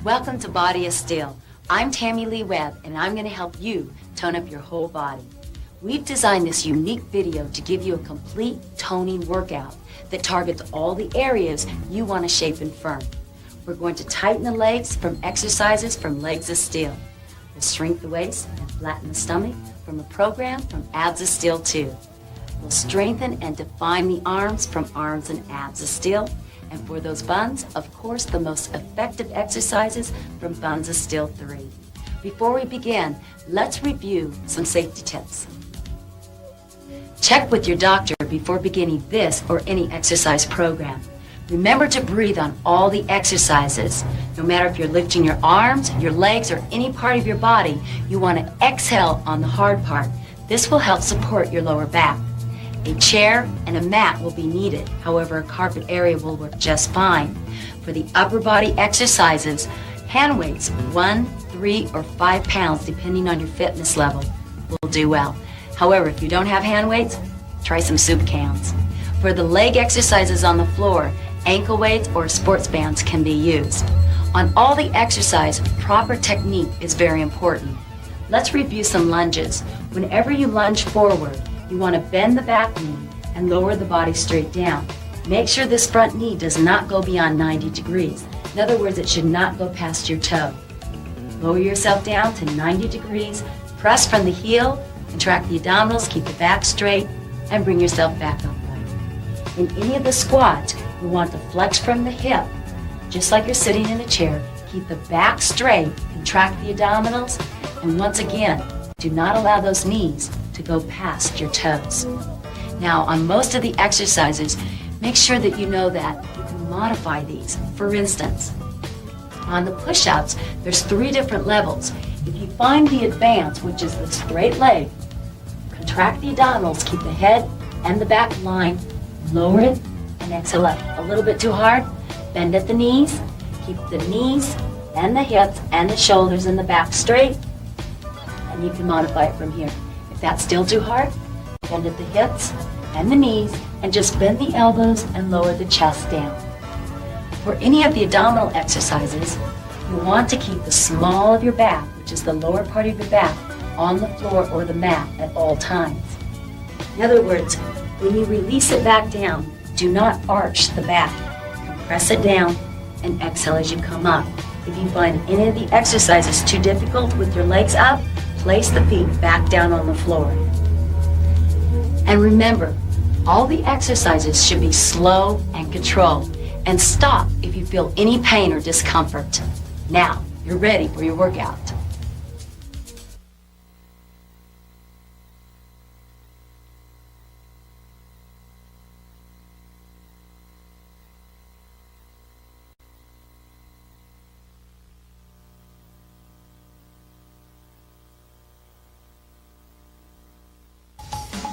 Welcome to Body of Steel. I'm Tamilee Webb, and I'm going to help you tone up your whole body. We've designed this unique video to give you a complete toning workout that targets all the areas you want to shape and firm. We're going to tighten the legs from exercises from Legs of Steel. We'll shrink the waist and flatten the stomach from a program from Abs of Steel 2. We'll strengthen and define the arms from Arms and Abs of Steel. And for those buns, of course, the most effective exercises from Buns of Steel 3. Before we begin, let's review some safety tips. Check with your doctor before beginning this or any exercise program. Remember to breathe on all the exercises. No matter if you're lifting your arms, your legs, or any part of your body, you want to exhale on the hard part. This will help support your lower back. A chair and a mat will be needed. However, a carpet area will work just fine. For the upper body exercises, hand weights, 1, 3, or 5 pounds, depending on your fitness level, will do well. However, if you don't have hand weights, try some soup cans. For the leg exercises on the floor, ankle weights or sports bands can be used. On all the exercise, proper technique is very important. Let's review some lunges. Whenever you lunge forward, you want to bend the back knee and lower the body straight down. Make sure this front knee does not go beyond 90 degrees. In other words, it should not go past your toe. Lower yourself down to 90 degrees, press from the heel, contract the abdominals, keep the back straight, and bring yourself back upright. In any of the squats, you want to flex from the hip, just like you're sitting in a chair. Keep the back straight, contract the abdominals, and once again, do not allow those knees to go past your toes. Now, on most of the exercises, make sure that you know that you can modify these. For instance, on the push-ups, there's 3 different levels. If you find the advance, which is the straight leg, contract the abdominals, keep the head and the back line, lower it, and exhale up. A little bit too hard, bend at the knees, keep the knees and the hips and the shoulders and the back straight, and you can modify it from here. If that's still too hard, bend at the hips and the knees and just bend the elbows and lower the chest down. For any of the abdominal exercises, you want to keep the small of your back, which is the lower part of your back, on the floor or the mat at all times. In other words, when you release it back down, do not arch the back. Compress it down and exhale as you come up. If you find any of the exercises too difficult with your legs up, place the feet back down on the floor. And remember, all the exercises should be slow and controlled. And stop if you feel any pain or discomfort. Now, you're ready for your workout.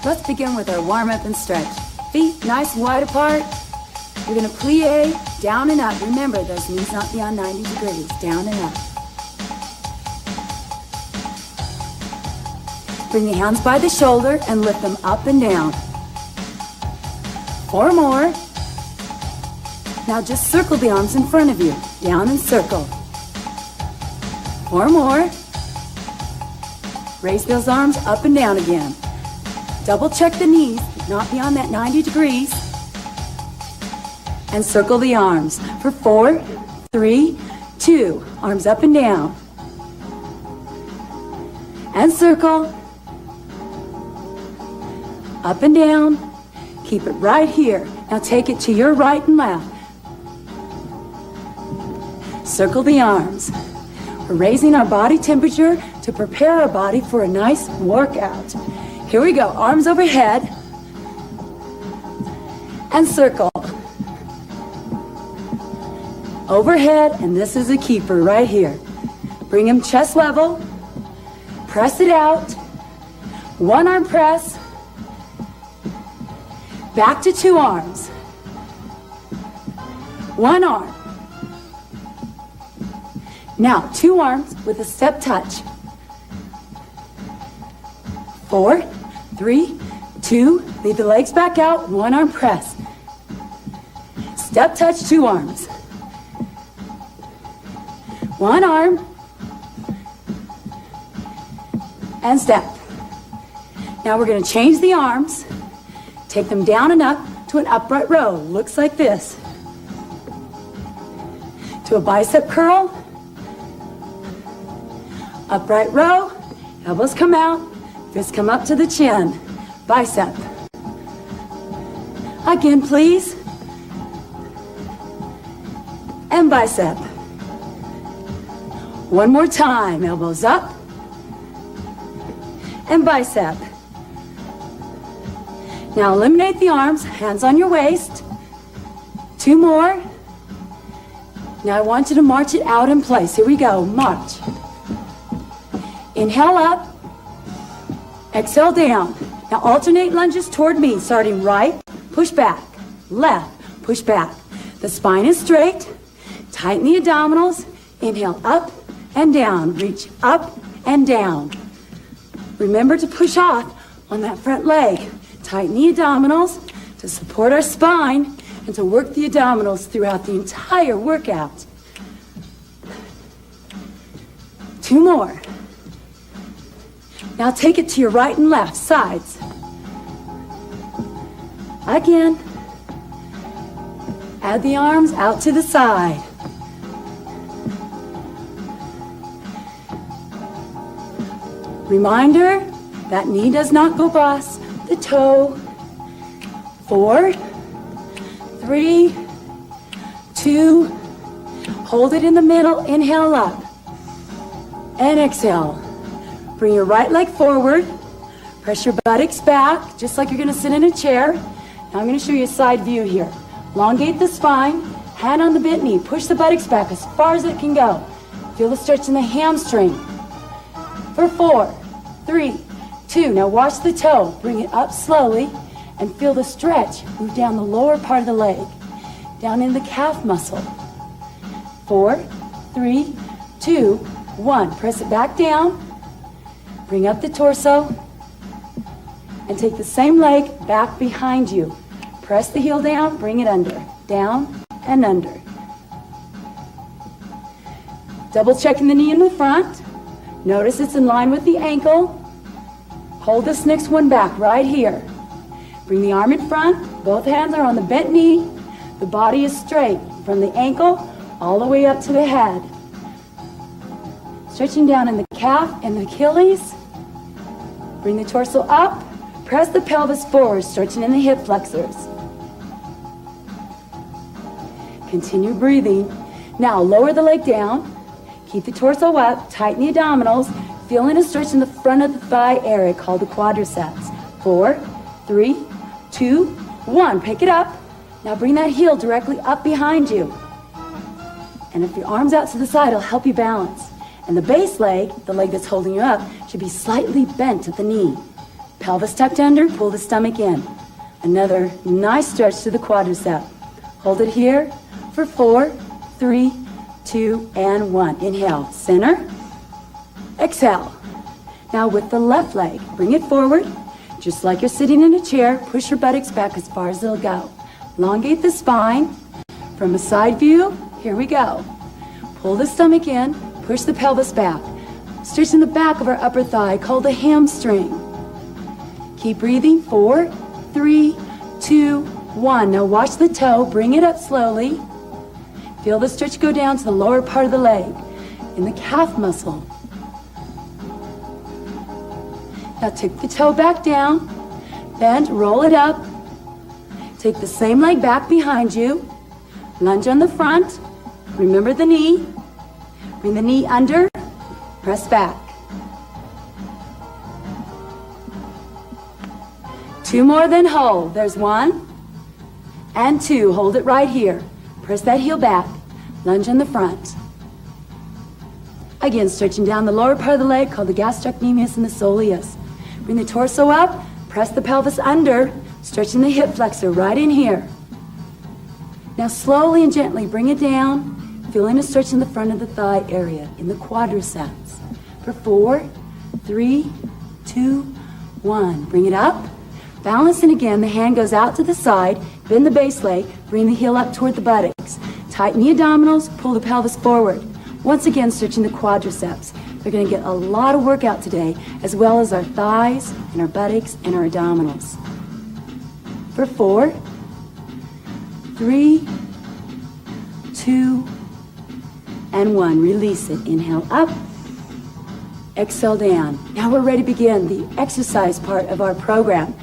Let's begin with our warm-up and stretch. Feet nice and wide apart. You're going to plie down and up. Remember, those knees not beyond 90 degrees. Down and up. Bring the hands by the shoulder and lift them up and down. 4 more. Now just circle the arms in front of you. Down and circle. 4 more. Raise those arms up and down again. Double check the knees, not beyond that 90 degrees. And circle the arms for 4, 3, 2. Arms up and down. And circle. Up and down. Keep it right here. Now take it to your right and left. Circle the arms. We're raising our body temperature to prepare our body for a nice workout. Here we go, arms overhead, and circle. Overhead, and this is a keeper right here. Bring them chest level, press it out, 1 arm press, back to 2 arms, 1 arm. Now, 2 arms with a step touch. 4, 3, 2, lead the legs back out, 1 arm press. Step touch, 2 arms. One arm. And step. Now we're going to change the arms. Take them down and up to an upright row. Looks like this. To a bicep curl. Upright row. Elbows come out. Fists come up to the chin. Bicep. Again, please. And bicep. One more time. Elbows up. And bicep. Now eliminate the arms. Hands on your waist. Two more. Now I want you to march it out in place. Here we go. March. Inhale up. Exhale down. Now alternate lunges toward me, starting right, push back, left, push back. The spine is straight. Tighten the abdominals. Inhale up and down. Reach up and down. Remember to push off on that front leg. Tighten the abdominals to support our spine and to work the abdominals throughout the entire workout. Two more. Now take it to your right and left sides. Again. Add the arms out to the side. Reminder, that knee does not go past the toe. 4, 3, 2, hold it in the middle, inhale up, and exhale. Bring your right leg forward, press your buttocks back, just like you're gonna sit in a chair. Now I'm gonna show you a side view here. Elongate the spine, hand on the bent knee, push the buttocks back as far as it can go. Feel the stretch in the hamstring. For 4, 3, 2, now watch the toe, bring it up slowly, and feel the stretch. Move down the lower part of the leg, down in the calf muscle. 4, 3, 2, 1. Press it back down, bring up the torso, and take the same leg back behind you. Press the heel down, bring it under, down and under. Double checking the knee in the front. Notice it's in line with the ankle. Hold this next one back right here. Bring the arm in front. Both hands are on the bent knee. The body is straight from the ankle all the way up to the head. Stretching down in the calf and the Achilles. Bring the torso up. Press the pelvis forward, stretching in the hip flexors. Continue breathing. Now lower the leg down. Keep the torso up. Tighten the abdominals. Feeling a stretch in the front of the thigh area called the quadriceps. 4, 3, 2, 1. Pick it up. Now bring that heel directly up behind you. And if your arm's out to the side, it'll help you balance. And the base leg, the leg that's holding you up, should be slightly bent at the knee. Pelvis tucked under, pull the stomach in. Another nice stretch to the quadricep. Hold it here for 4, 3, 2, and 1. Inhale, center. Exhale. Now with the left leg, bring it forward. Just like you're sitting in a chair, push your buttocks back as far as they'll go. Elongate the spine. From a side view, here we go. Pull the stomach in, push the pelvis back. Stretching the back of our upper thigh called the hamstring. Keep breathing. 4, 3, 2, 1. Now watch the toe, bring it up slowly. Feel the stretch go down to the lower part of the leg, in the calf muscle. Now take the toe back down, bend, roll it up. Take the same leg back behind you. Lunge on the front. Remember the knee. Bring the knee under, press back. 2 more, then hold. There's 1 and 2. Hold it right here. Press that heel back. Lunge on the front. Again, stretching down the lower part of the leg called the gastrocnemius and the soleus. Bring the torso up. Press the pelvis under. Stretching the hip flexor right in here. Now slowly and gently bring it down. Feeling a stretch in the front of the thigh area, in the quadriceps. For 4, 3, 2, 1. Bring it up. Balancing again, the hand goes out to the side. Bend the base leg. Bring the heel up toward the buttocks. Tighten the abdominals. Pull the pelvis forward. Once again, stretching the quadriceps. They're going to get a lot of workout today, as well as our thighs and our buttocks and our abdominals. For 4, 3, 2, and 1. Release it. Inhale up, exhale down. Now we're ready to begin the exercise part of our program.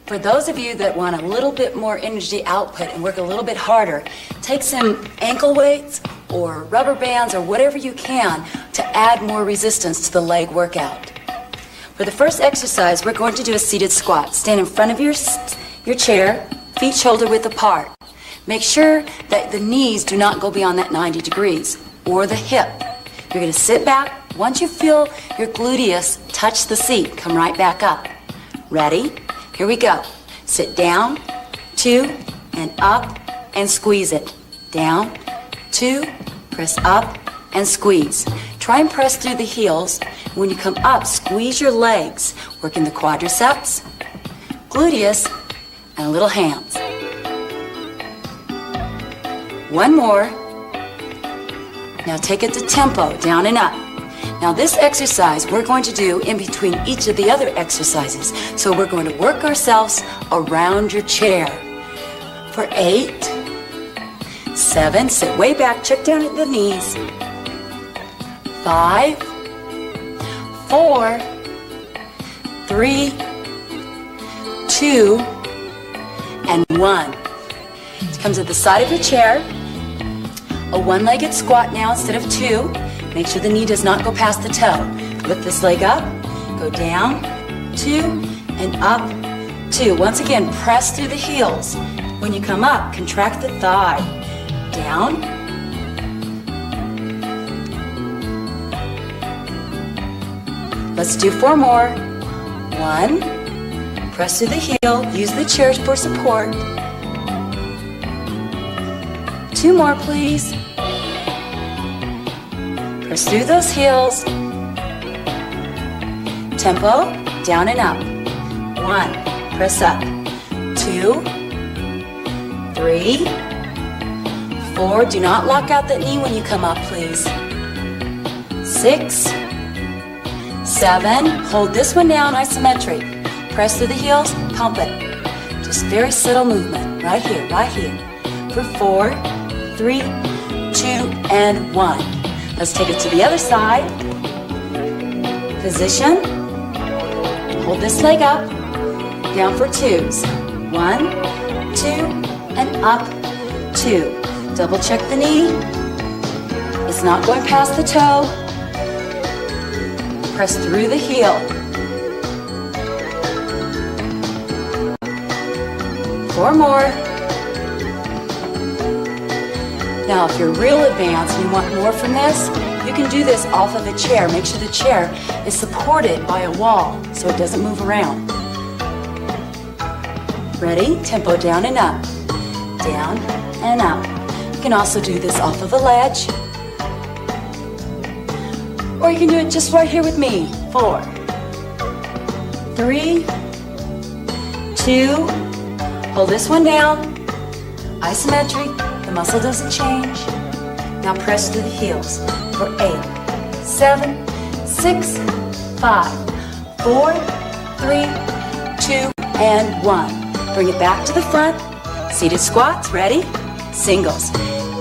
For those of you that want a little bit more energy output and work a little bit harder, take some ankle weights or rubber bands or whatever you can to add more resistance to the leg workout. For the first exercise, we're going to do a seated squat. Stand in front of your chair, feet shoulder width apart. Make sure that the knees do not go beyond that 90 degrees or the hip. You're going to sit back. Once you feel your gluteus touch the seat, come right back up. Ready? Here we go. Sit down, 2, and up, and squeeze it. Down, 2, press up, and squeeze. Try and press through the heels. When you come up, squeeze your legs, working the quadriceps, gluteus, and little hands. One more. Now take it to tempo, down and up. Now this exercise we're going to do in between each of the other exercises. So we're going to work ourselves around your chair. For 8, 7, sit way back, check down at the knees. 5, 4, 3, 2, and 1. Come to the side of your chair. A one-legged squat now instead of 2. Make sure the knee does not go past the toe. Lift this leg up, go down, 2, and up, 2. Once again, press through the heels. When you come up, contract the thigh. Down. Let's do 4 more. 1. Press through the heel. Use the chair for support. 2 more, please. Press through those heels. Tempo, down and up. 1, press up. 2, 3, 4. Do not lock out that knee when you come up, please. 6, 7. Hold this one down, isometric. Press through the heels, pump it. Just very subtle movement, right here, right here. For 4, 3, 2, and 1. Let's take it to the other side. Position. Hold this leg up. Down for 2s. 1, 2, and up, 2. Double check the knee. It's not going past the toe. Press through the heel. 4 more. Now, if you're real advanced and you want more from this, you can do this off of a chair. Make sure the chair is supported by a wall so it doesn't move around. Ready? Tempo down and up. Down and up. You can also do this off of a ledge. Or you can do it just right here with me. 4, 3, 2. Hold this one down. Isometric. The muscle doesn't change. Now press through the heels for 8, 7, 6, 5, 4, 3, 2, and 1. Bring it back to the front. Seated squats, ready? Singles.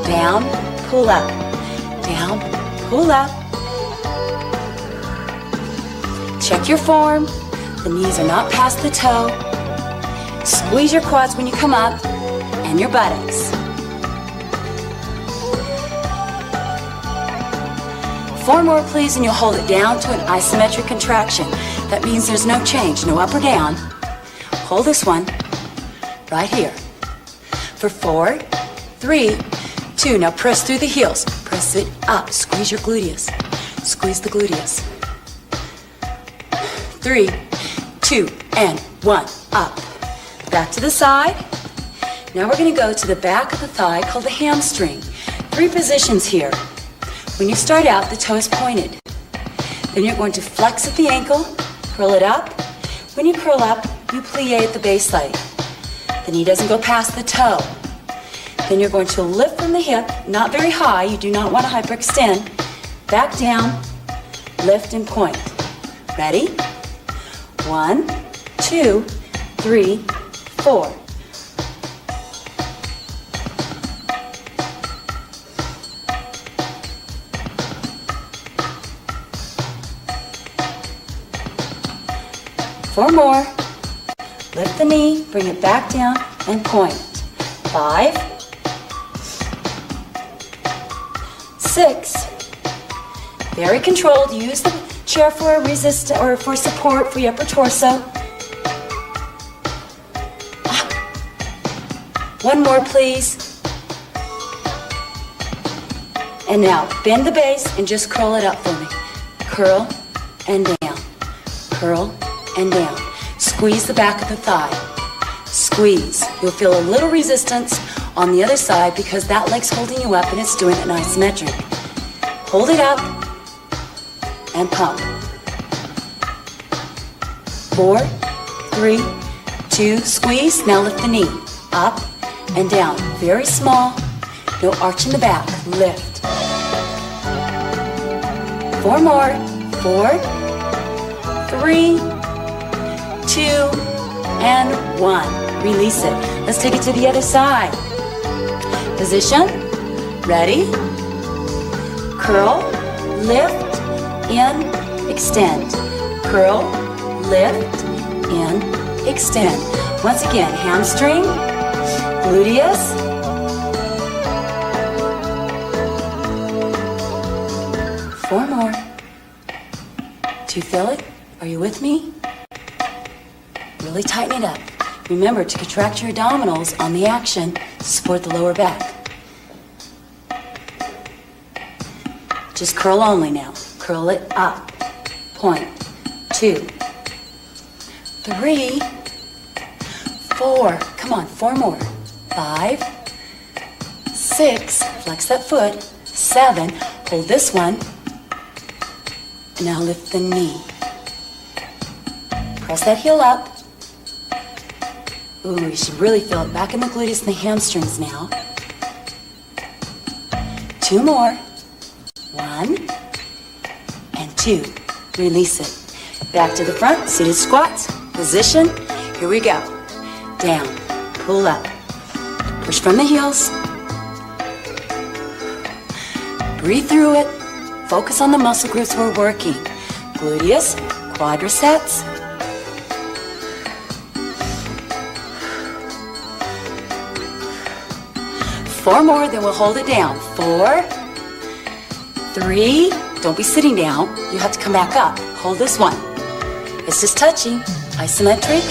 Down, pull up. Down, pull up. Check your form. The knees are not past the toe. Squeeze your quads when you come up and your buttocks. 4 more, please, and you'll hold it down to an isometric contraction. That means there's no change, no up or down. Hold this one right here. For 4, 3, 2. Now press through the heels. Press it up. Squeeze your gluteus. Squeeze the gluteus. 3, 2, and 1. Up. Back to the side. Now we're going to go to the back of the thigh called the hamstring. Three positions here. When you start out, the toe is pointed. Then you're going to flex at the ankle, curl it up. When you curl up, you plie at the base leg. The knee doesn't go past the toe. Then you're going to lift from the hip, not very high. You do not want to hyperextend. Back down, lift and point. Ready? 1, 2, 3, 4. Four more. Lift the knee, bring it back down, and point. 5, 6. Very controlled. Use the chair for a resist or for support for your upper torso. One more, please. And now bend the base and just curl it up for me. Curl and down. Curl and down. Squeeze the back of the thigh. Squeeze. You'll feel a little resistance on the other side because that leg's holding you up and it's doing it isometric. Hold it up and pump. 4, 3, 2, squeeze. Now lift the knee. Up and down. Very small. No arch in the back. Lift. 4 more. 4, 3, 2, and 1. Release it. Let's take it to the other side. Position. Ready. Curl, lift, in, extend. Curl, lift, in, extend. Once again, hamstring, gluteus. Four more. Do you feel it? Are you with me? Really tighten it up. Remember to contract your abdominals on the action to support the lower back. Just curl only now. Curl it up. Point. 2, 3, 4. Come on, 4 more. 5, 6. Flex that foot. 7. Hold this one. And now lift the knee. Press that heel up. Ooh, you should really feel it back in the gluteus and the hamstrings now. 2 more. 1 and 2. Release it. Back to the front, seated squats. Position. Here we go. Down. Pull up. Push from the heels. Breathe through it. Focus on the muscle groups we're working. Gluteus, quadriceps. Four more, then we'll hold it down. 4, 3, don't be sitting down. You have to come back up. Hold this one. It's just touching, isometric.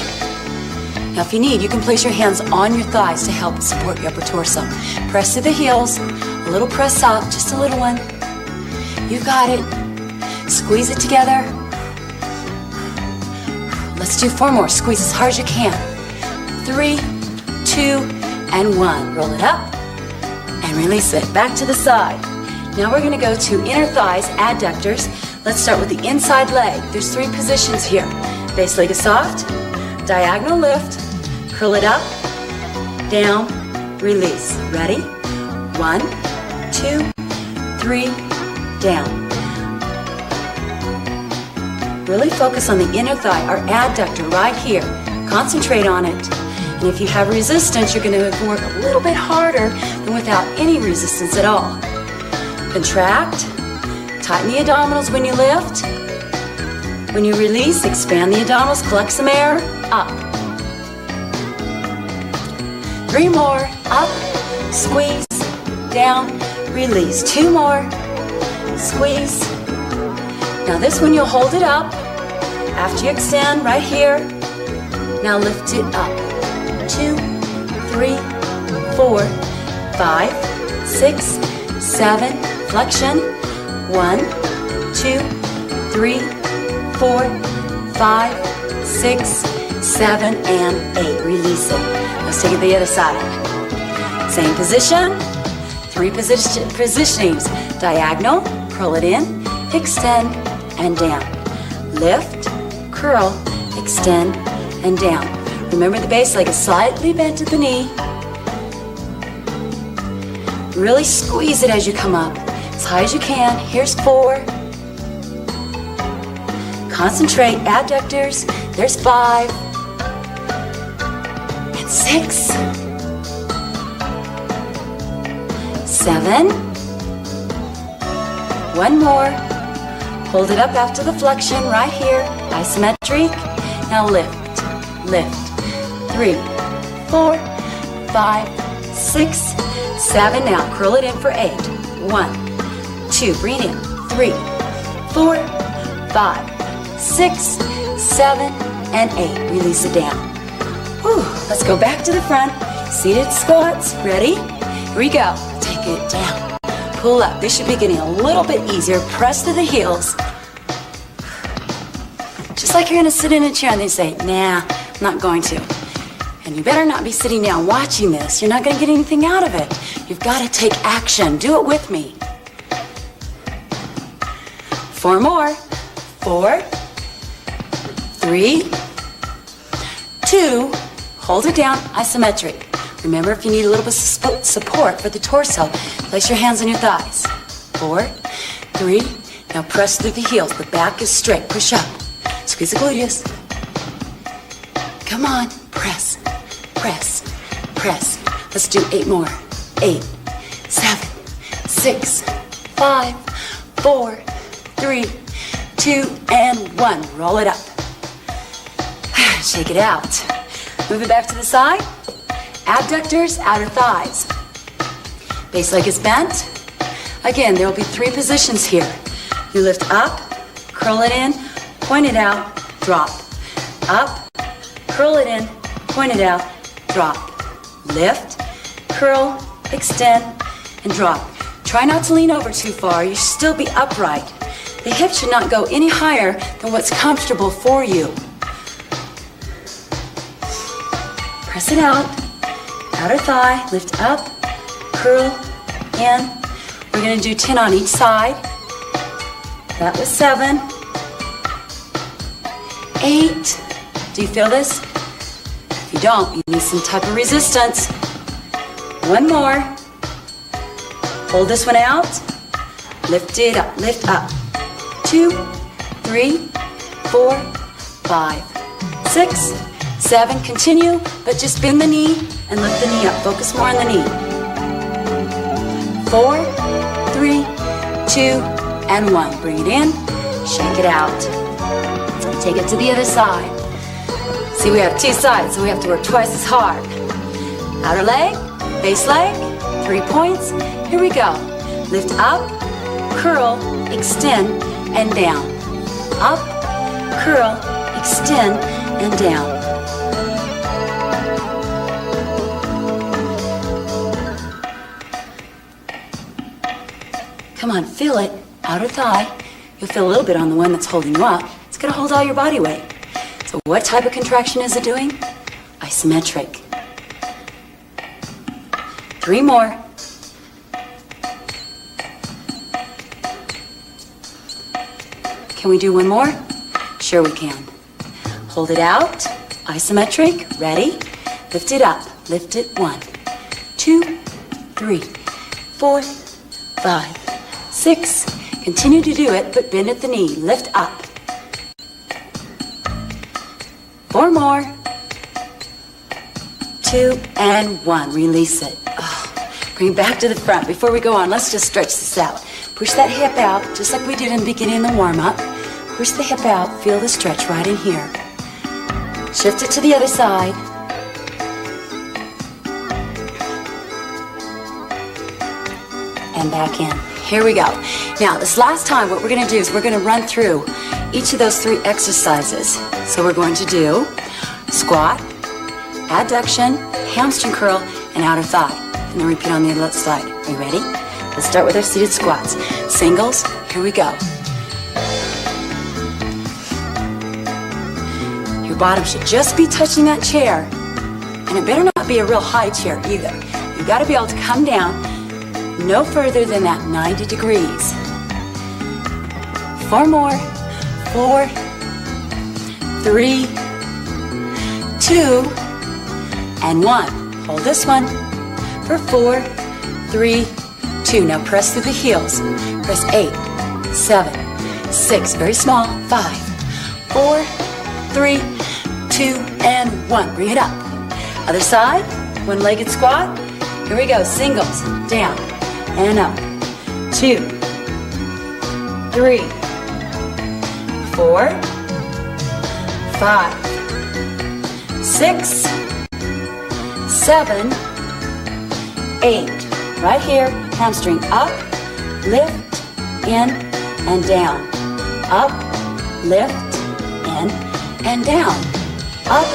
Now if you need, you can place your hands on your thighs to help support your upper torso. Press to the heels, a little press up, just a little one. You got it. Squeeze it together. Let's do 4 more. Squeeze as hard as you can. 3, 2, and 1. Roll it up and release it. Back to the side. Now we're going to go to inner thighs, adductors. Let's start with the inside leg. There's 3 positions here. Base leg is soft. Diagonal lift. Curl it up. Down. Release. Ready? 1, 2, 3. Down. Really focus on the inner thigh, our adductor right here. Concentrate on it. And if you have resistance, you're going to work a little bit harder than without any resistance at all. Contract. Tighten the abdominals when you lift. When you release, expand the abdominals, collect some air. Up. 3 more. Up. Squeeze. Down. Release. 2 more. Squeeze. Now this one you'll hold it up after you extend right here. Now lift it up. 2, 3, 4, 5, 6, 7. Flexion. 1, 2, 3, 4, 5, 6, 7, and 8. Release it. Let's take it to the other side. Same position. 3 positionings. Diagonal, curl it in, extend, and down. Lift, curl, extend, and down. Remember the base leg is slightly bent at the knee. Really squeeze it as you come up, as high as you can. Here's 4. Concentrate, abductors. There's 5. And 6. 7. One more. Hold it up after the flexion right here. Isometric. Now lift, lift. 3, 4, 5, 6, 7. Now curl it in for 8. 1, 2. Bring it in. 3, 4, 5, 6, 7, and 8. Release it down. Whew. Let's go back to the front. Seated squats. Ready? Here we go. Take it down. Pull up. This should be getting a little bit easier. Press to the heels. Just like you're going to sit in a chair and then say, nah, I'm not going to. And you better not be sitting down watching this. You're not going to get anything out of it. You've got to take action. Do it with me. 4 more. 4, 3, 2. Hold it down. Isometric. Remember, if you need a little bit of support for the torso, place your hands on your thighs. 4, 3. Now press through the heels. The back is straight. Push up. Squeeze the gluteus. Come on. Press, press, press. Let's do 8 more. 8, 7, 6, 5, 4, 3, 2, and 1. Roll it up. Shake it out. Move it back to the side. Abductors, outer thighs. Base leg is bent. Again, there will be 3 positions here. You lift up, curl it in, point it out, drop. Up, curl it in, point it out, drop. Lift, curl, extend, and drop. Try not to lean over too far. You should still be upright. The hips should not go any higher than what's comfortable for you. Press it out. Outer thigh, lift up, curl, in. We're going to do 10 on each side. That was 7. 8. Do you feel this? If you don't, you need some type of resistance. 1 more. Hold this one out. Lift it up, lift up. 2, 3, 4, 5, 6, 7. Continue, but just bend the knee and lift the knee up. Focus more on the knee. 4, 3, 2, and 1. Bring it in, shake it out. Take it to the other side. See, we have 2 sides, so we have to work twice as hard. Outer leg, base leg, 3 points. Here we go. Lift up, curl, extend, and down. Up, curl, extend, and down. Come on, feel it. Outer thigh. You'll feel a little bit on the one that's holding you up. It's going to hold all your body weight. So what type of contraction is it doing? Isometric. 3 more. Can we do 1 more? Sure we can. Hold it out. Isometric. Ready? Lift it up. Lift it. 1, 2, 3, 4, 5, 6. Continue to do it, but bend at the knee. Lift up. 4 more. 2 and 1. Release it. Bring it back to the front. Before we go on, let's just stretch this out. Push that hip out, just like we did in the beginning of the warm-up. Push the hip out. Feel the stretch right in here. Shift it to the other side. And back in. Here we go. Now, this last time, what we're going to do is we're going to run through each of those 3 exercises. So we're going to do squat, adduction, hamstring curl, and outer thigh. And then repeat on the other side. Are you ready? Let's start with our seated squats. Singles, here we go. Your bottom should just be touching that chair. And it better not be a real high chair either. You've got to be able to come down no further than that 90 degrees. 4 more. 4, 3, 2, and 1. Hold this one for 4, 3, 2. Now press through the heels. Press 8, 7, 6. Very small. 5, 4, 3, 2, and 1. Bring it up. Other side. One-legged squat. Here we go. Singles. Down and up. 2, 3, 4, 5, 6, 7, 8. Right here. Hamstring up, lift, in, and down. Up, lift, in, and down. Up,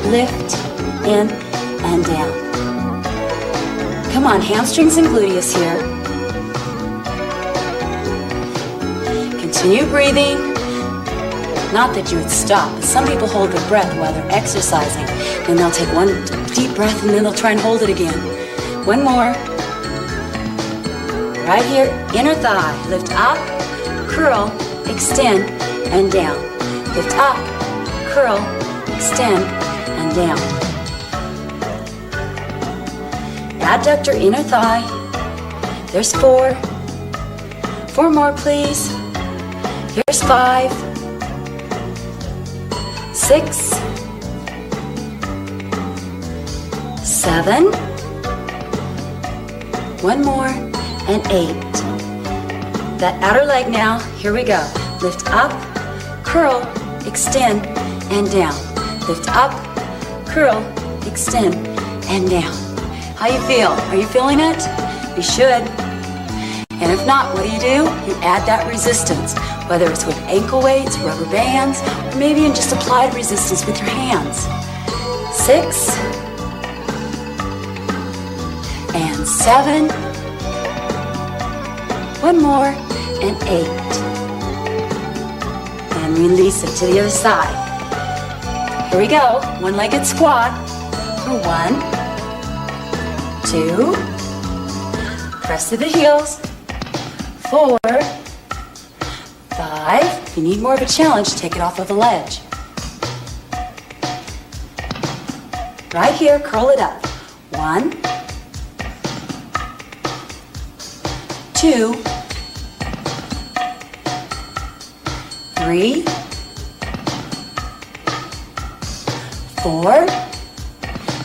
lift, in, and down. Come on, hamstrings and gluteus here. Continue breathing. Not that you would stop, but some people hold their breath while they're exercising. Then they'll take one deep breath and then they'll try and hold it again. One more. Right here, inner thigh. Lift up, curl, extend, and down. Lift up, curl, extend, and down. Adductor, inner thigh. There's 4. 4 more, please. Here's 5, 6, 7, 1 more, and 8. That outer leg now, here we go. Lift up, curl, extend, and down. Lift up, curl, extend, and down. How you feel? Are you feeling it? You should. And if not, what do? You add that resistance, whether it's with ankle weights, rubber bands, or maybe in just applied resistance with your hands. 6, and 7, 1 more, and 8. And release it to the other side. Here we go. One-legged squat for 1, 2, press to the heels, 4, 5. If you need more of a challenge, take it off of a ledge. Right here, curl it up. 1, 2, 3, 4.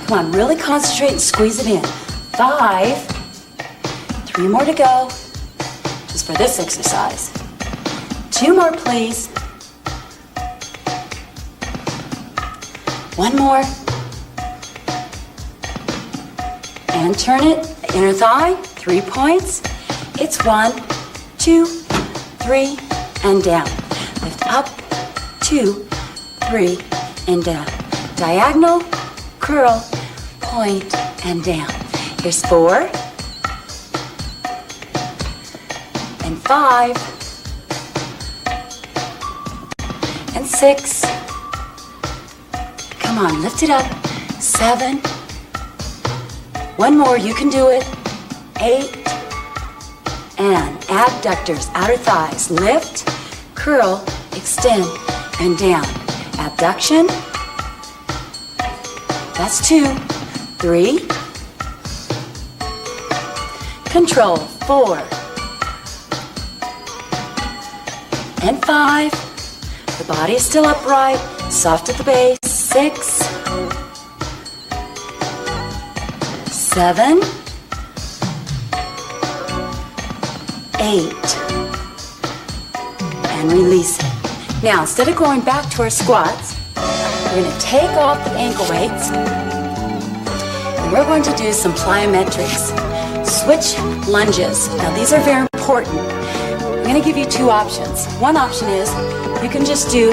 Come on, really concentrate and squeeze it in. 5, 3 more to go, just for this exercise. 2 more, please. 1 more. And turn it, inner thigh, 3 points. It's 1, 2, 3, and down. Lift up, 2, 3, and down. Diagonal, curl, point, and down. Here's 4, and 5, and 6. Come on, lift it up. 7. 1 more, you can do it. 8. And abductors, outer thighs. Lift, curl, extend, and down. Abduction. That's 2. 3. Control. 4. And 5. The body is still upright, soft at the base. 6, 7, 8, and release it. Now, instead of going back to our squats, we're going to take off the ankle weights, and we're going to do some plyometrics. Switch lunges. Now, these are very important. I'm going to give you 2 options. One option is you can just do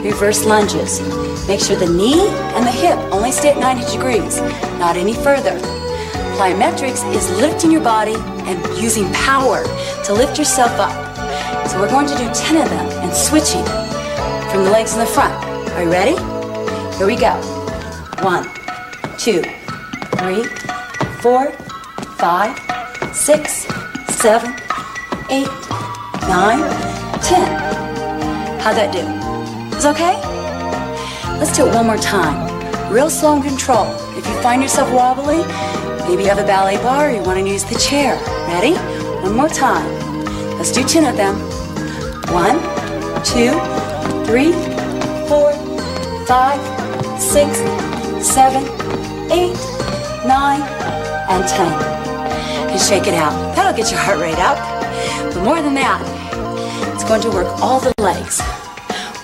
reverse lunges. Make sure the knee and the hip only stay at 90 degrees, not any further. Plyometrics is lifting your body and using power to lift yourself up. So we're going to do 10 of them and switching from the legs in the front. Are you ready? Here we go. 1, 2, 3, 4, 5, 6, 7, 8, 9, 10. How'd that do? Is okay? Let's do it one more time. Real slow and controlled. If you find yourself wobbly, maybe you have a ballet bar or you want to use the chair. Ready? One more time. Let's do 10 of them. 1, 2, 3, 4, 5, 6, 7, 8, 9, and 10. And shake it out. That'll get your heart rate up. But more than that, it's going to work all the legs.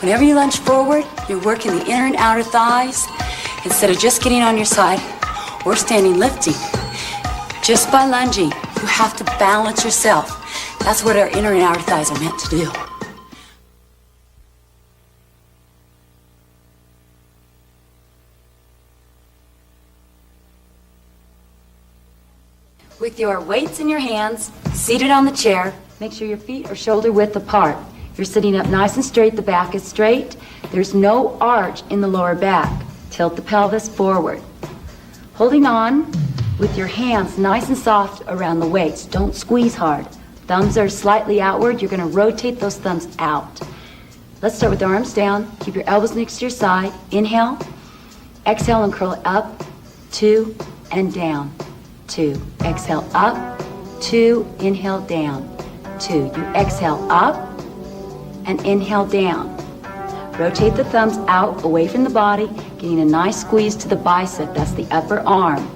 Whenever you lunge forward, you're working the inner and outer thighs instead of just getting on your side or standing lifting. Just by lunging, you have to balance yourself. That's what our inner and outer thighs are meant to do. With your weights in your hands, seated on the chair, make sure your feet are shoulder width apart. You're sitting up nice and straight, the back is straight. There's no arch in the lower back. Tilt the pelvis forward. Holding on with your hands nice and soft around the weights. Don't squeeze hard. Thumbs are slightly outward. You're going to rotate those thumbs out. Let's start with the arms down. Keep your elbows next to your side. Inhale. Exhale and curl it up. 2 and down. 2. Exhale up. 2. Inhale down. 2. You exhale up and inhale down. Rotate the thumbs out away from the body, getting a nice squeeze to the bicep. That's the upper arm.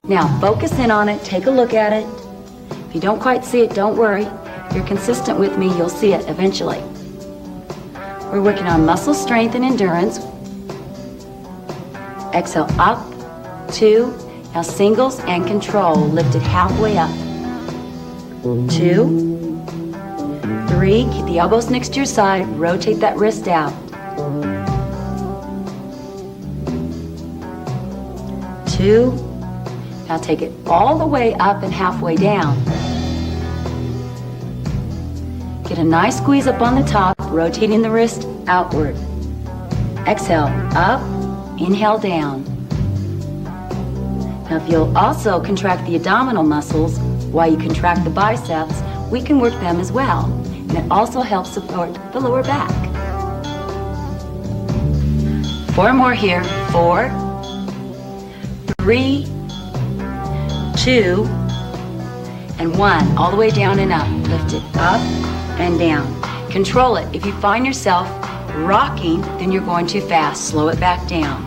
Now focus in on it. Take a look at it. If you don't quite see it, don't worry. If you're consistent with me, you'll see it eventually. We're working on muscle strength and endurance. Exhale up. 2. Now singles and control. Lift it halfway up. 2. 3. Keep the elbows next to your side. Rotate that wrist out. 2. Now take it all the way up and halfway down. Get a nice squeeze up on the top, rotating the wrist outward. Exhale up, inhale down. Now if you'll also contract the abdominal muscles while you contract the biceps, we can work them as well. And it also helps support the lower back. 4 more here. 4, 3, 2, and 1. All the way down and up. Lift it up and down. Control it. If you find yourself rocking, then you're going too fast. Slow it back down.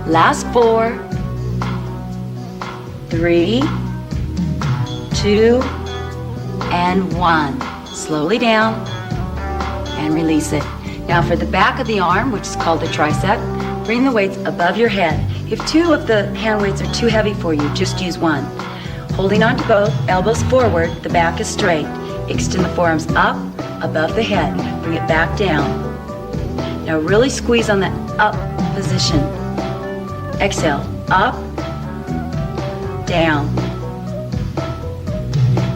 Last 4, 3, 2, and 1. Slowly down and release it. Now for the back of the arm, which is called the tricep, bring the weights above your head. If 2 of the hand weights are too heavy for you, just use 1. Holding on to both, elbows forward, the back is straight. Extend the forearms up, above the head. Bring it back down. Now really squeeze on that up position. Exhale, up, down.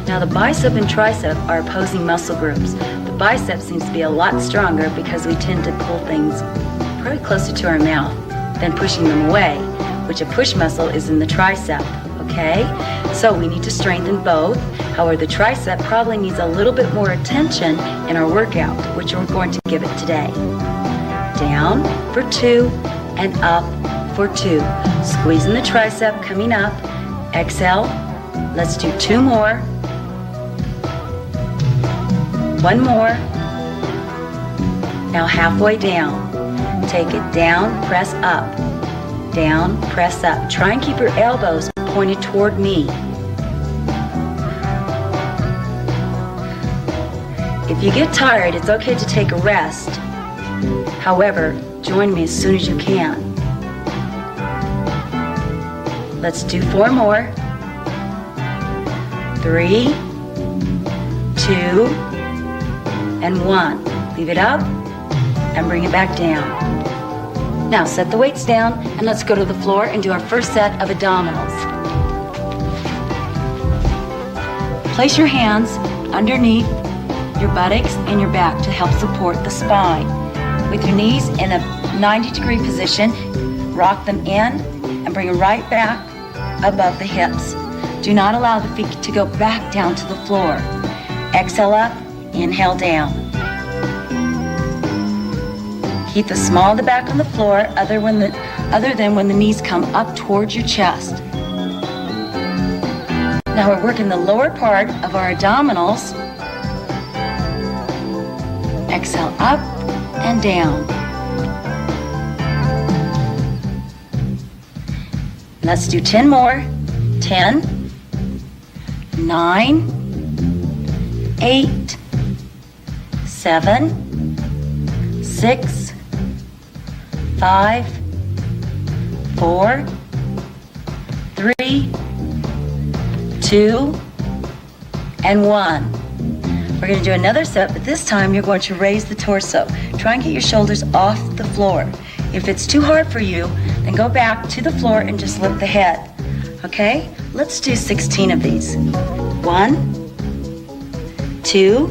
Now the bicep and tricep are opposing muscle groups. The bicep seems to be a lot stronger because we tend to pull things probably closer to our mouth than pushing them away, which a push muscle is in the tricep, okay? So we need to strengthen both. However, the tricep probably needs a little bit more attention in our workout, which we're going to give it today. Down for 2 and up for 2. Squeezing the tricep, coming up. Exhale. Let's do 2 more. 1 more. Now halfway down. Take it down, press up. Down, press up. Try and keep your elbows pointed toward me. If you get tired, it's okay to take a rest. However, join me as soon as you can. Let's do 4 more. 3, 2, and 1. Leave it up and bring it back down. Now set the weights down and let's go to the floor and do our first set of abdominals. Place your hands underneath your buttocks and your back to help support the spine. With your knees in a 90-degree position, rock them in and bring them right back above the hips. Do not allow the feet to go back down to the floor. Exhale up, inhale down. Keep the small of the back on the floor other than when the knees come up towards your chest. Now we're working the lower part of our abdominals. Exhale up and down. Let's do 10 more. 10, 9, 8, 7, 6, 5, 4, 3, 2, and 1. We're going to do another set, but this time you're going to raise the torso. Try and get your shoulders off the floor. If it's too hard for you, then go back to the floor and just lift the head. Okay? Let's do 16 of these. 1, 2,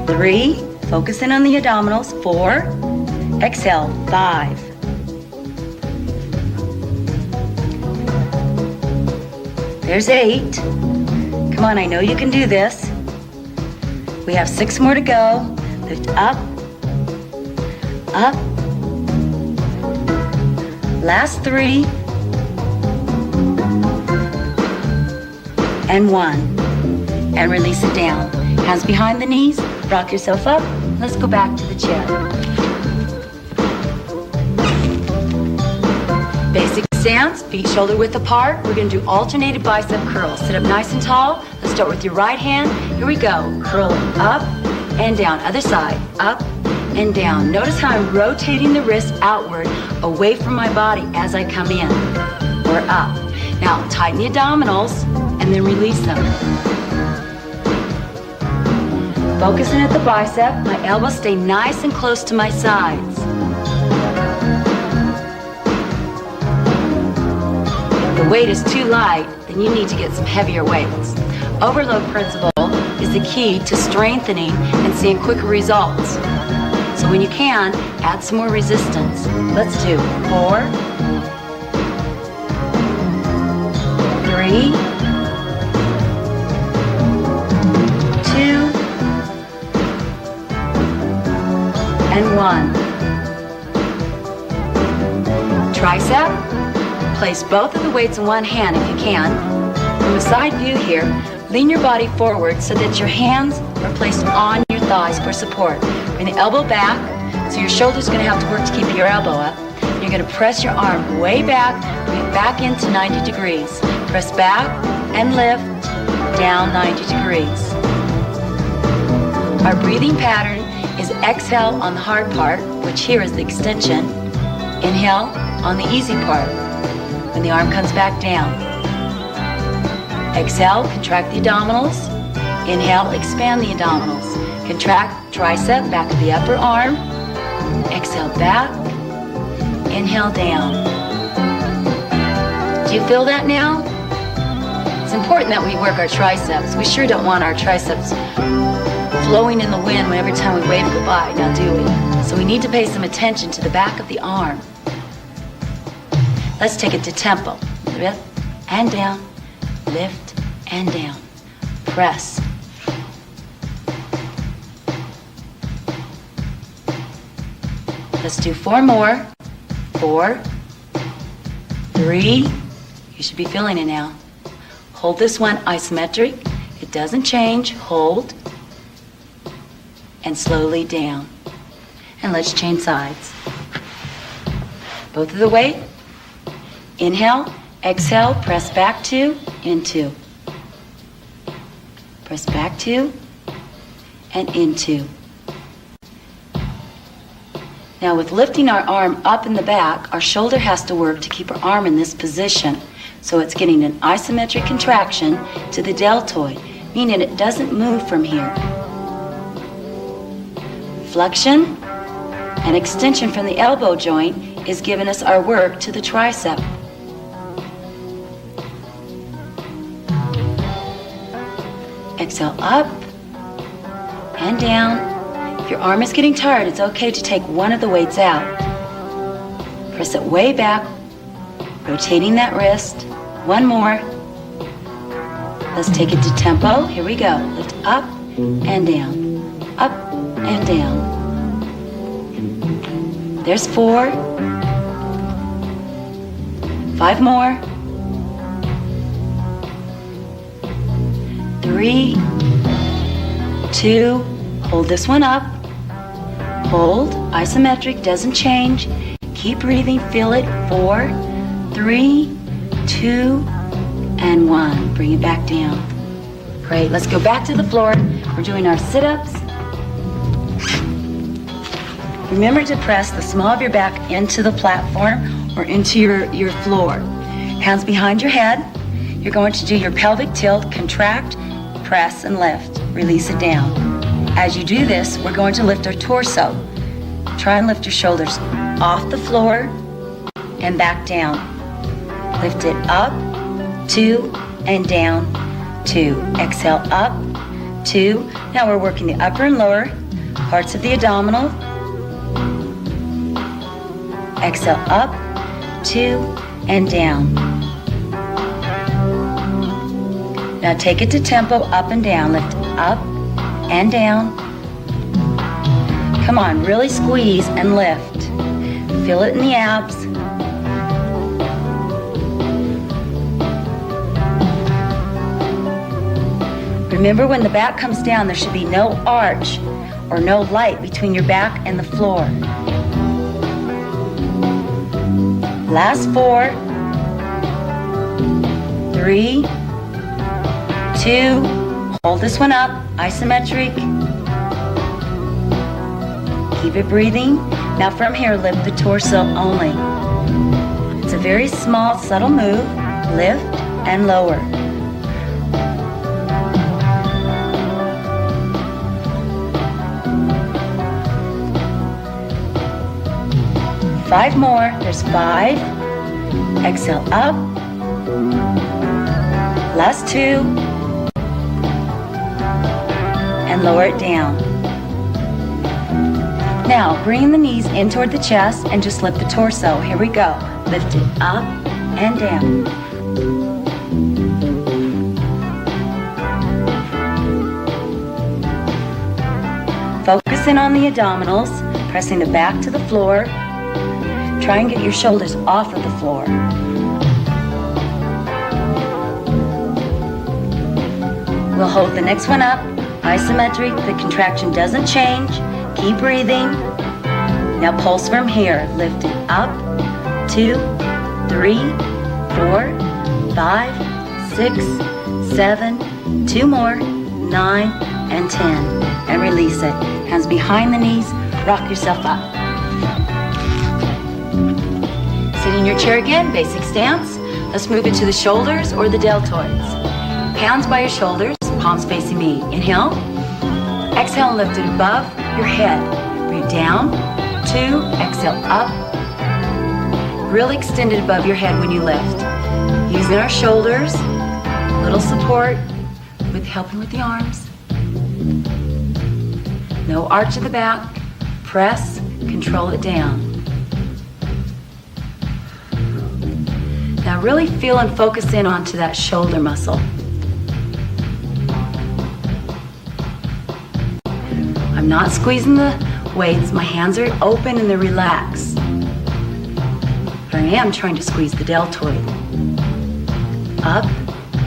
3. Focus in on the abdominals. 4. Exhale. 5. There's 8. Come on, I know you can do this. We have 6 more to go. Lift up, up. Last 3. And 1. And release it down. Hands behind the knees. Rock yourself up. Let's go back to the chair. Basic stance, feet shoulder width apart. We're going to do alternated bicep curls. Sit up nice and tall. Let's start with your right hand. Here we go. Curl up and down. Other side. Up and down. Notice how I'm rotating the wrist outward away from my body as I come in or up. Now tighten the abdominals and then release them. Focus in at the bicep. My elbows stay nice and close to my sides. If the weight is too light, then you need to get some heavier weights. Overload principle is the key to strengthening and seeing quicker results. So when you can, add some more resistance. Let's do 4, 3, 2, and 1. Tricep. Place both of the weights in one hand if you can. From a side view here, lean your body forward so that your hands are placed on your thighs for support. Bring the elbow back, so your shoulder's going to have to work to keep your elbow up. You're going to press your arm way back, bring it back into 90 degrees. Press back and lift, down 90 degrees. Our breathing pattern is exhale on the hard part, which here is the extension. Inhale on the easy part, when the arm comes back down. Exhale, contract the abdominals. Inhale, expand the abdominals. Contract tricep, back of the upper arm. Exhale, back. Inhale, down. Do you feel that now? It's important that we work our triceps. We sure don't want our triceps flowing in the wind every time we wave goodbye, now do we? So we need to pay some attention to the back of the arm. Let's take it to tempo. Lift and down, lift and down. Press. Let's do 4 more. 4, 3. You should be feeling it now. Hold this one isometric. It doesn't change. Hold. And slowly down. And let's change sides. Both of the weight. Inhale, exhale, press back 2, into. Press back 2, and into. Now with lifting our arm up in the back, our shoulder has to work to keep our arm in this position. So it's getting an isometric contraction to the deltoid, meaning it doesn't move from here. Flexion and extension from the elbow joint is giving us our work to the tricep. Exhale up and down. If your arm is getting tired, it's okay to take one of the weights out. Press it way back, rotating that wrist. One more. Let's take it to tempo. Here we go. Lift up and down, up and down. There's 4. 5 more. 3, 2, hold this one up. Hold, isometric, doesn't change. Keep breathing, feel it. 4, 3, 2, and 1. Bring it back down. Great, let's go back to the floor. We're doing our sit-ups. Remember to press the small of your back into the platform or into your floor. Hands behind your head. You're going to do your pelvic tilt, contract, press, and lift. Release it down. As you do this, we're going to lift our torso. Try and lift your shoulders off the floor and back down. Lift it up, 2, and down, 2. Exhale, up, 2. Now we're working the upper and lower parts of the abdominal. Exhale, up, 2, and down. Now take it to tempo, up and down. Lift up and down. Come on, really squeeze and lift. Feel it in the abs. Remember, when the back comes down, there should be no arch or no light between your back and the floor. Last 4, 3, 2, hold this one up, isometric. Keep it breathing. Now from here, lift the torso only. It's a very small, subtle move. Lift and lower. Five more. There's 5. Exhale up. Last 2. And lower it down. Now, bring the knees in toward the chest and just lift the torso. Here we go. Lift it up and down. Focus in on the abdominals, pressing the back to the floor. Try and get your shoulders off of the floor. We'll hold the next one up, isometric. The contraction doesn't change. Keep breathing. Now pulse from here. Lift it up. 2, 3, 4, 5, 6, 7, 2 more, 9, and 10. And release it. Hands behind the knees. Rock yourself up. Sit in your chair again, basic stance. Let's move it to the shoulders or the deltoids. Hands by your shoulders, palms facing me. Inhale. Exhale and lift it above your head. Breathe down. 2. Exhale up. Really extended above your head when you lift. Using our shoulders. Little support with helping with the arms. No arch at the back. Press. Control it down. Now really feel and focus in onto that shoulder muscle. I'm not squeezing the weights. My hands are open and they're relaxed. But I am trying to squeeze the deltoid. Up,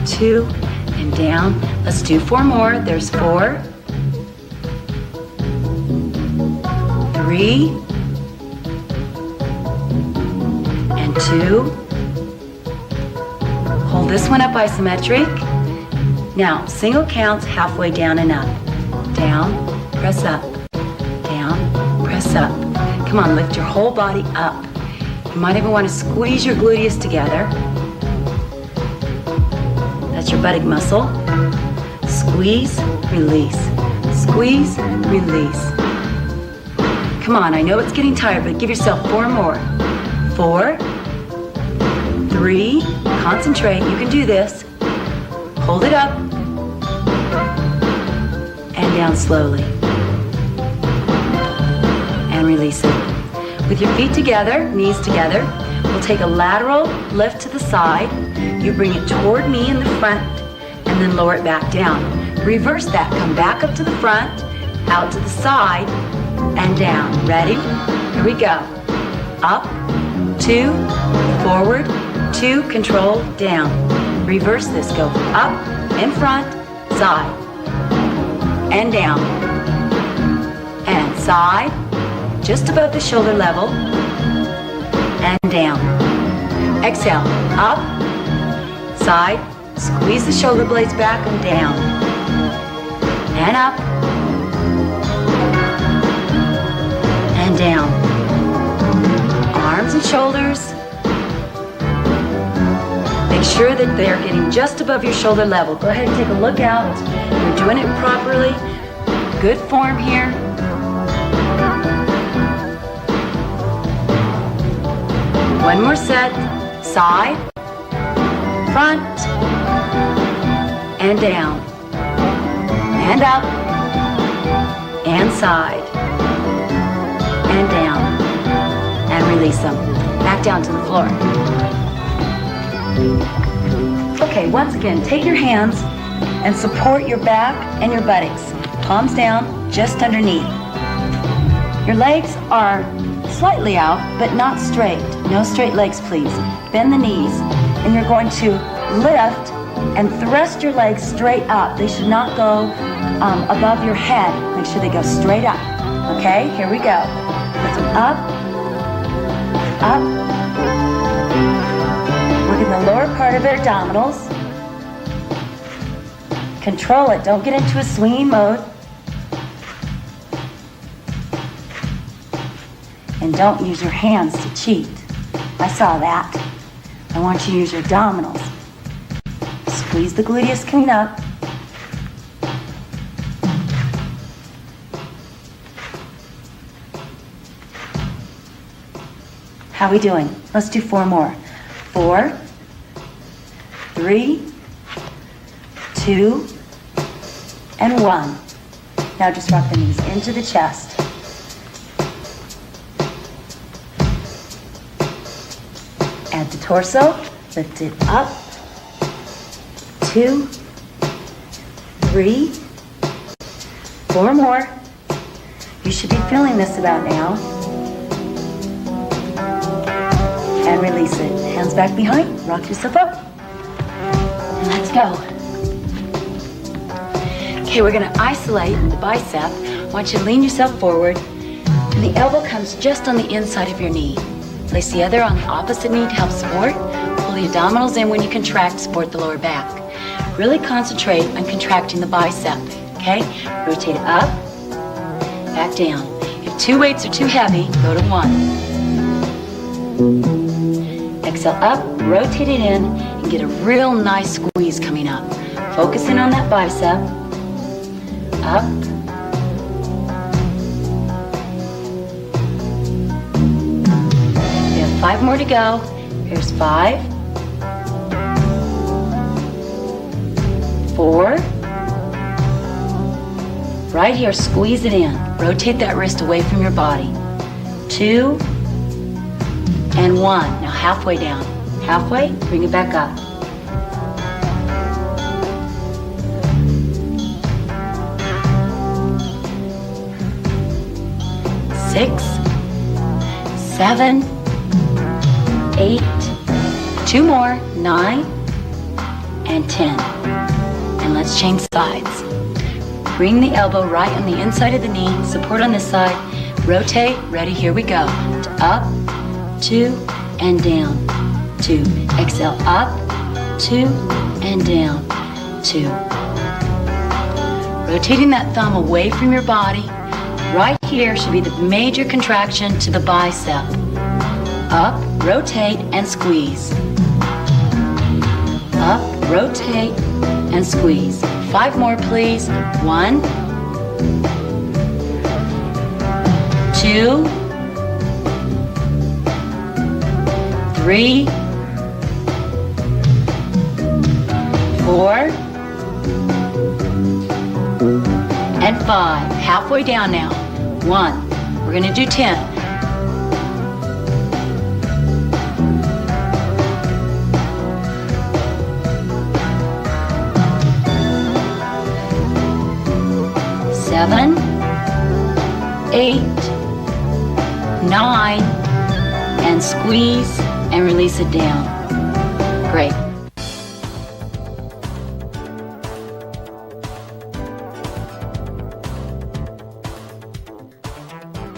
2, and down. Let's do 4 more. There's 4, 3, and 2. Hold this one up isometric. Now, single counts halfway down and up. Down, press up. Down, press up. Come on, lift your whole body up. You might even want to squeeze your gluteus together. That's your buttock muscle. Squeeze, release. Squeeze, release. Come on, I know it's getting tired, but give yourself 4 more. 4, 3, concentrate, you can do this. Hold it up. And down slowly. And release it. With your feet together, knees together, we'll take a lateral lift to the side. You bring it toward me in the front and then lower it back down. Reverse that. Come back up to the front, out to the side, and down. Ready? Here we go. Up, 2, forward, 2, control, down. Reverse this. Go up, in front, side, and down. And side, just above the shoulder level, and down. Exhale, up, side, squeeze the shoulder blades back and down. And up, and down. Arms and shoulders. Make sure that they're getting just above your shoulder level. Go ahead and take a look out. You're doing it properly. Good form here. One more set. Side, front, and down. And up, and side, and down. And release them. Back down to the floor. Okay, once again, take your hands and support your back and your buttocks. Palms down, just underneath. Your legs are slightly out, but not straight. No straight legs, please. Bend the knees, and you're going to lift and thrust your legs straight up. They should not go above your head. Make sure they go straight up. Okay, here we go. Lift them up, up. Look at the lower part of your abdominals. Control it. Don't get into a swinging mode. And don't use your hands to cheat. I saw that. I want you to use your abdominals. Squeeze the gluteus coming up. How are we doing? Let's do 4 more. 4, 3, 2, and 1. Now just rock the knees into the chest. Add the torso, lift it up. 2, 3, 4 more. You should be feeling this about now. And release it. Hands back behind, rock yourself up. And let's go. Okay, we're gonna isolate the bicep. I want you to lean yourself forward, and the elbow comes just on the inside of your knee. Place the other on the opposite knee to help support. Pull the abdominals in when you contract, support the lower back. Really concentrate on contracting the bicep, okay? Rotate it up, back down. If 2 weights are too heavy, go to 1. Exhale up, rotate it in, and get a real nice squeeze coming up. Focus in on that bicep. Up. We have 5 more to go. Here's 5. 4. Right here, squeeze it in. Rotate that wrist away from your body. 2. And 1. Now halfway down. Halfway, bring it back up. 6, 7, 8, 2 more, 9, and 10. And let's change sides. Bring the elbow right on the inside of the knee, support on this side, rotate, ready, here we go. Up, 2, and down, 2. Exhale, up, 2, and down, 2. Rotating that thumb away from your body. Right here should be the major contraction to the bicep. Up, rotate, and squeeze. Up, rotate, and squeeze. 5 more, please. 1, 2, 3, 4, and 5. Halfway down now. 1. We're going to do 10. 7, 8, 9, and squeeze and release it down. Great.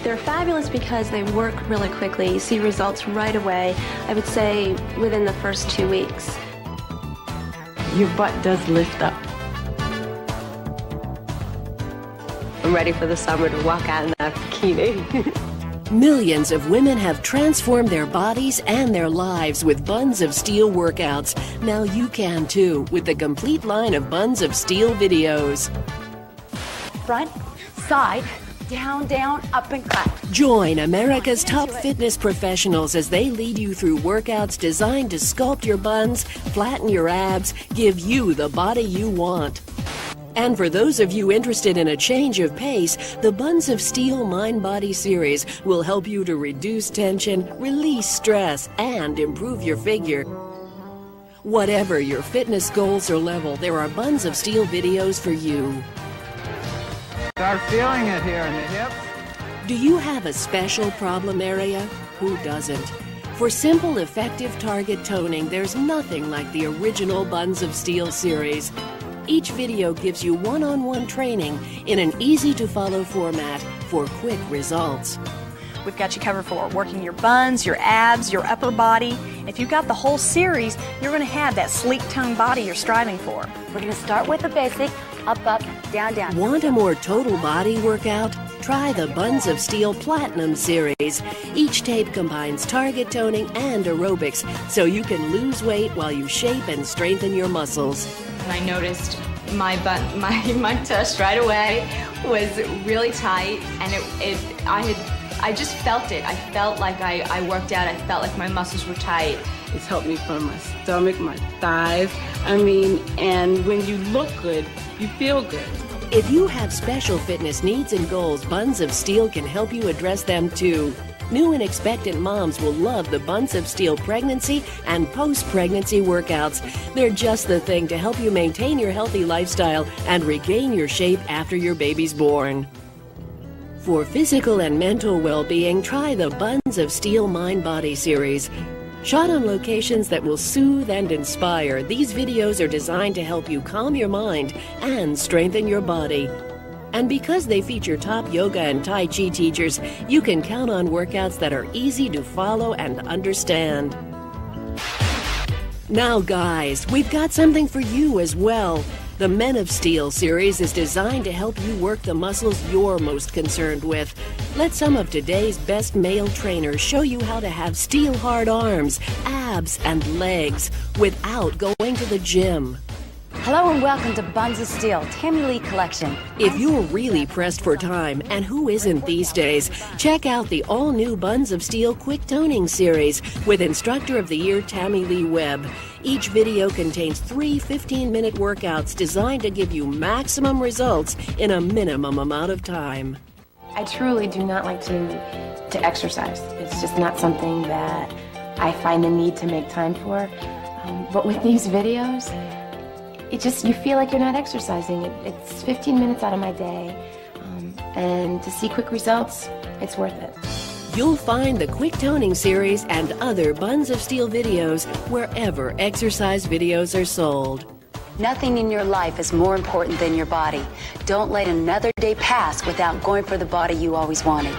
They're fabulous because they work really quickly. You see results right away, I would say within the first 2 weeks. Your butt does lift up. I'm ready for the summer to walk out in that bikini. Millions of women have transformed their bodies and their lives with Buns of Steel workouts. Now you can too, with the complete line of Buns of Steel videos. Front, side, down, down, up and clap. Join America's top fitness professionals as they lead you through workouts designed to sculpt your buns, flatten your abs, give you the body you want. And for those of you interested in a change of pace, the Buns of Steel Mind Body series will help you to reduce tension, release stress, and improve your figure. Whatever your fitness goals or level, there are Buns of Steel videos for you. Start feeling it here in the hips. Do you have a special problem area? Who doesn't? For simple, effective target toning, there's nothing like the original Buns of Steel series. Each video gives you one-on-one training in an easy-to-follow format for quick results. We've got you covered for working your buns, your abs, your upper body. If you've got the whole series, you're going to have that sleek toned body you're striving for. We're going to start with the basic, up, up, down, down. Want a more total body workout? Try the Buns of Steel Platinum series. Each tape combines target toning and aerobics, so you can lose weight while you shape and strengthen your muscles. And I noticed my butt, my tush right away was really tight, and I just felt it. I felt like I worked out. I felt like my muscles were tight. It's helped me from my stomach, my thighs. And when you look good, you feel good. If you have special fitness needs and goals, Buns of Steel can help you address them too. New and expectant moms will love the Buns of Steel pregnancy and post-pregnancy workouts. They're just the thing to help you maintain your healthy lifestyle and regain your shape after your baby's born. For physical and mental well-being, try the Buns of Steel Mind Body series. Shot on locations that will soothe and inspire, these videos are designed to help you calm your mind and strengthen your body. And because they feature top yoga and Tai Chi teachers, you can count on workouts that are easy to follow and understand. Now guys, we've got something for you as well. The Men of Steel series is designed to help you work the muscles you're most concerned with. Let some of today's best male trainers show you how to have steel-hard arms, abs, and legs without going to the gym. Hello and welcome to Buns of Steel, Tamilee collection. If you're really pressed for time, and who isn't these days, check out the all-new Buns of Steel Quick Toning series with Instructor of the Year Tamilee Webb. Each video contains 3 15-minute workouts designed to give you maximum results in a minimum amount of time. I truly do not like to exercise. It's just not something that I find a need to make time for. But with these videos, you feel like you're not exercising. It's 15 minutes out of my day, and to see quick results, it's worth it. You'll find the Quick Toning series and other Buns of Steel videos wherever exercise videos are sold. Nothing in your life is more important than your body. Don't let another day pass without going for the body you always wanted.